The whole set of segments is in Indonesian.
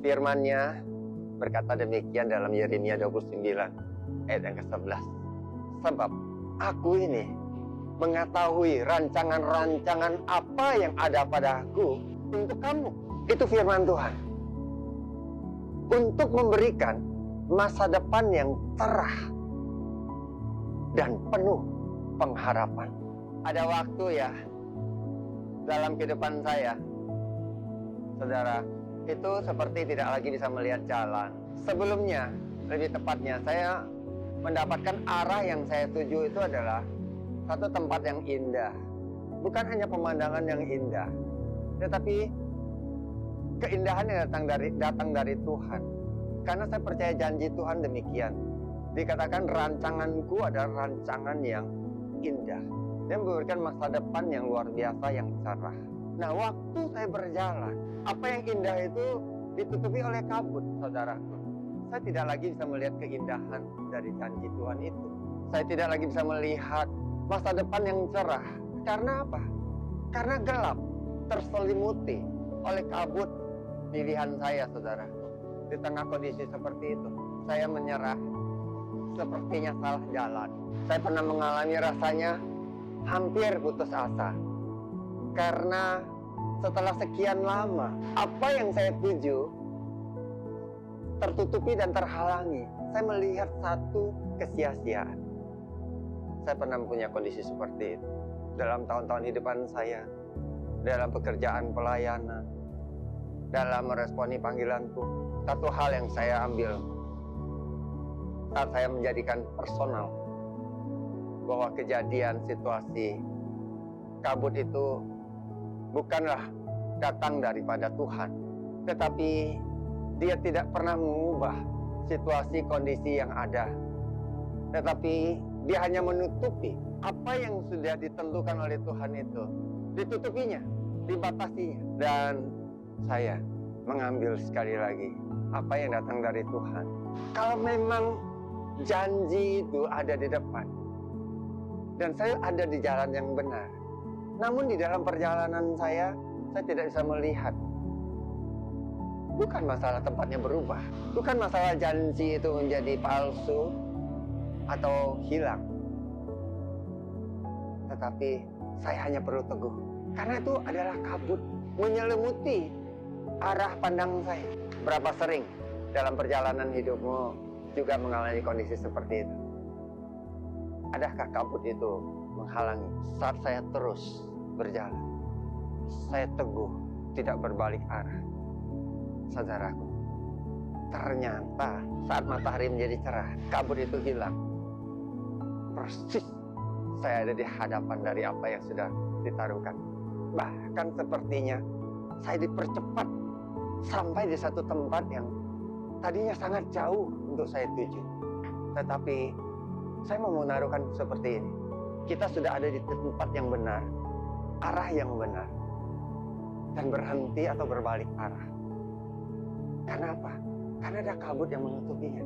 Firman-Nya berkata demikian dalam Yeremia 29 ayat yang ke-11. Sebab aku ini mengetahui rancangan-rancangan apa yang ada padaku untuk kamu. Itu firman Tuhan. Untuk memberikan masa depan yang cerah dan penuh pengharapan. Ada waktu ya dalam kehidupan saya, saudara, itu seperti tidak lagi bisa melihat jalan. Sebelumnya, lebih tepatnya, saya mendapatkan arah yang saya tuju itu adalah satu tempat yang indah. Bukan hanya pemandangan yang indah, tetapi keindahan yang datang dari Tuhan. Karena saya percaya janji Tuhan demikian. Dikatakan rancanganku adalah rancangan yang indah dan memberikan masa depan yang luar biasa, yang cerah. Nah, waktu saya berjalan, apa yang indah itu ditutupi oleh kabut, saudaraku. Saya tidak lagi bisa melihat keindahan dari janji Tuhan itu. Saya tidak lagi bisa melihat masa depan yang cerah. Karena apa? Karena gelap, terselimuti oleh kabut pilihan saya, saudaraku. Di tengah kondisi seperti itu, saya menyerah. Sepertinya salah jalan. Saya pernah mengalami rasanya hampir putus asa. Karena setelah sekian lama, apa yang saya tuju tertutupi dan terhalangi. Saya melihat satu kesia-siaan. Saya pernah mempunyai kondisi seperti itu dalam tahun-tahun hidupan saya, dalam pekerjaan pelayanan, dalam meresponi panggilanku. Satu hal yang saya ambil saat saya menjadikan personal, bahwa kejadian situasi kabut itu bukanlah datang daripada Tuhan, tetapi Dia tidak pernah mengubah situasi kondisi yang ada, tetapi Dia hanya menutupi apa yang sudah ditentukan oleh Tuhan itu. Ditutupinya, dibatasinya. Dan saya mengambil sekali lagi apa yang datang dari Tuhan. Kalau memang janji itu ada di depan dan saya ada di jalan yang benar, namun di dalam perjalanan saya tidak bisa melihat. Bukan masalah tempatnya berubah, bukan masalah janji itu menjadi palsu atau hilang, tetapi saya hanya perlu teguh. Karena itu adalah kabut menyelimuti arah pandang saya. Berapa sering dalam perjalanan hidupmu juga mengalami kondisi seperti itu? Adakah kabut itu menghalangi saat saya terus berjalan? Saya teguh, tidak berbalik arah. Saudaraku, ternyata saat matahari menjadi cerah, kabut itu hilang. Persis saya ada di hadapan dari apa yang sudah ditaruhkan. Bahkan sepertinya saya dipercepat sampai di satu tempat yang tadinya sangat jauh untuk saya tuju. Tetapi saya mau menaruhkan seperti ini. Kita sudah ada di tempat yang benar, arah yang benar, dan berhenti atau berbalik arah. Karena apa? Karena ada kabut yang menutupinya.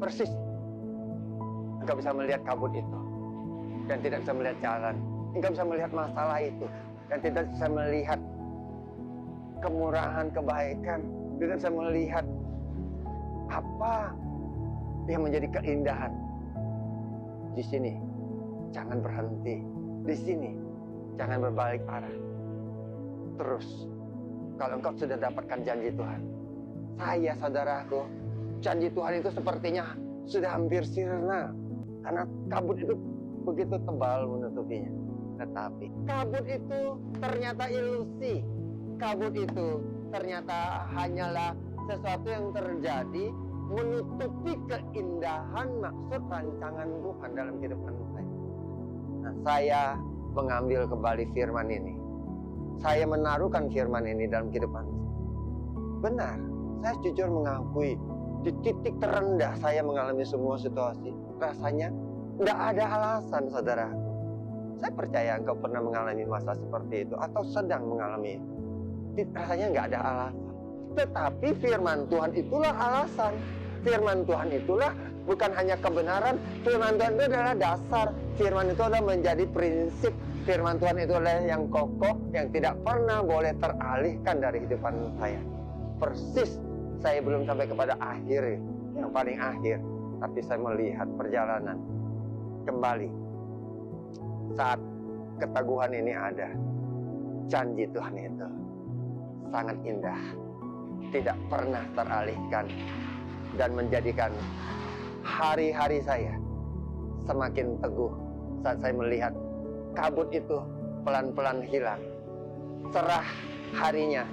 Persis engkau bisa melihat kabut itu dan tidak bisa melihat jalan. Engkau bisa melihat masalah itu dan tidak bisa melihat kemurahan, kebaikan. Tidak bisa melihat apa yang menjadi keindahan. Di sini jangan berhenti. Di sini jangan berbalik arah. Terus, kalau engkau sudah dapatkan janji Tuhan, saya, saudaraku, janji Tuhan itu sepertinya sudah hampir sirna. Karena kabut itu begitu tebal menutupinya. Tetapi kabut itu ternyata ilusi. Kabut itu ternyata hanyalah sesuatu yang terjadi menutupi keindahan maksud rancangan Tuhan dalam kehidupan saya. Nah, saya mengambil kembali firman ini. Saya menaruhkan firman ini dalam kehidupan saya. Benar, saya jujur mengakui di titik terendah saya mengalami semua situasi. Rasanya tidak ada alasan, saudara. Saya percaya engkau pernah mengalami masa seperti itu atau sedang mengalami. Rasanya nggak ada alasan. Tetapi firman Tuhan itulah alasan. Firman Tuhan itulah bukan hanya kebenaran. Firman Tuhan itu adalah dasar. Firman itu adalah menjadi prinsip. Firman Tuhan itu adalah yang kokoh, yang tidak pernah boleh teralihkan dari kehidupan saya. persis saya belum sampai kepada akhir, yang paling akhir. Tapi saya melihat perjalanan kembali. Saat keteguhan ini ada, janji Tuhan itu sangat indah, tidak pernah teralihkan, dan menjadikan hari-hari saya semakin teguh saat saya melihat kabut itu pelan-pelan hilang, cerah harinya,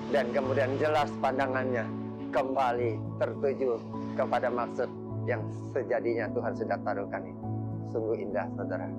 dan kemudian jelas pandangannya kembali tertuju kepada maksud yang sejadinya Tuhan sudah taruhkan. Sungguh indah, saudara.